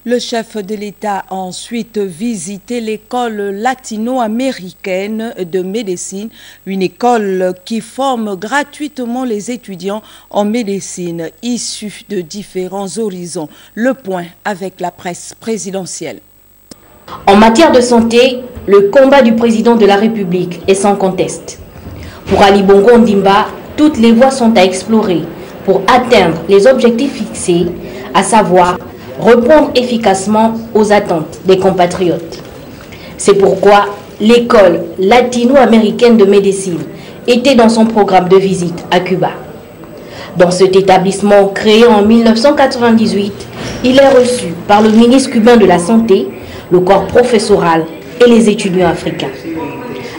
Le chef de l'État a ensuite visité l'école latino-américaine de médecine, une école qui forme gratuitement les étudiants en médecine issus de différents horizons. Le point avec la presse présidentielle. En matière de santé, le combat du président de la République est sans conteste. Pour Ali Bongo Ondimba, toutes les voies sont à explorer pour atteindre les objectifs fixés, à savoir répondre efficacement aux attentes des compatriotes. C'est pourquoi l'école latino-américaine de médecine était dans son programme de visite à Cuba. Dans cet établissement créé en 1998, il est reçu par le ministre cubain de la Santé, le corps professoral et les étudiants africains.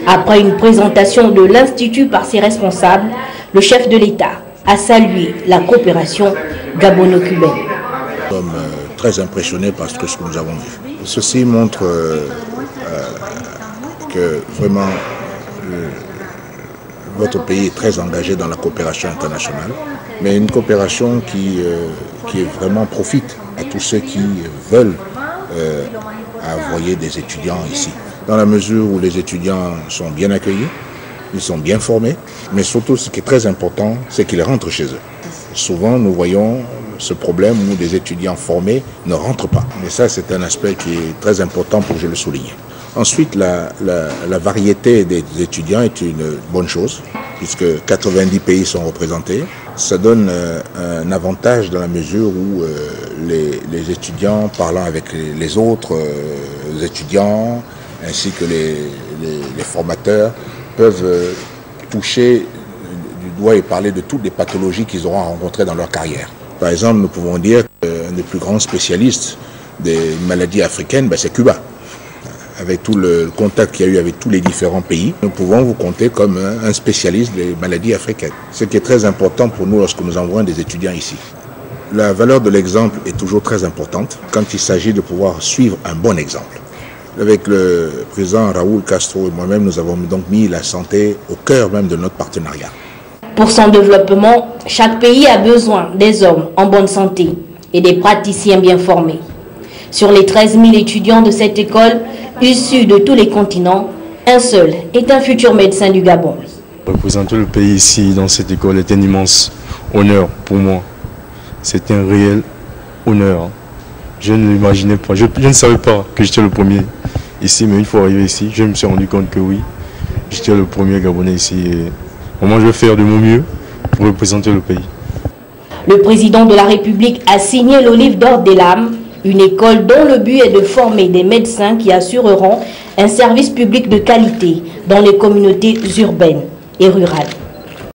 Après une présentation de l'Institut par ses responsables, le chef de l'État a salué la coopération gabono-cubaine. Nous sommes très impressionnés par ce que nous avons vu. Ceci montre que vraiment votre pays est très engagé dans la coopération internationale, mais une coopération qui vraiment profite à tous ceux qui veulent envoyer des étudiants ici. Dans la mesure où les étudiants sont bien accueillis, ils sont bien formés, mais surtout ce qui est très important, c'est qu'ils rentrent chez eux. Souvent, nous voyons ce problème où des étudiants formés ne rentrent pas. Mais ça, c'est un aspect qui est très important pour que je le souligne. Ensuite, la variété des étudiants est une bonne chose, puisque 90 pays sont représentés. Ça donne un avantage dans la mesure où les étudiants parlant avec les autres étudiants, ainsi que les formateurs, peuvent toucher du doigt et parler de toutes les pathologies qu'ils auront rencontrées dans leur carrière. Par exemple, nous pouvons dire qu'un des plus grands spécialistes des maladies africaines, c'est Cuba. Avec tout le contact qu'il y a eu avec tous les différents pays, nous pouvons vous compter comme un spécialiste des maladies africaines. Ce qui est très important pour nous lorsque nous envoyons des étudiants ici. La valeur de l'exemple est toujours très importante quand il s'agit de pouvoir suivre un bon exemple. Avec le président Raúl Castro et moi-même, nous avons donc mis la santé au cœur même de notre partenariat. Pour son développement, chaque pays a besoin des hommes en bonne santé et des praticiens bien formés. Sur les 13 000 étudiants de cette école, issus de tous les continents, un seul est un futur médecin du Gabon. Représenter le pays ici, dans cette école, est un immense honneur pour moi. C'est un réel honneur. Je ne l'imaginais pas. Je ne savais pas que j'étais le premier ici, mais une fois arrivé ici, je me suis rendu compte que oui, j'étais le premier Gabonais ici. Et vraiment, je vais faire de mon mieux pour représenter le pays. Le président de la République a signé l'Olive d'Or des Lames, une école dont le but est de former des médecins qui assureront un service public de qualité dans les communautés urbaines et rurales.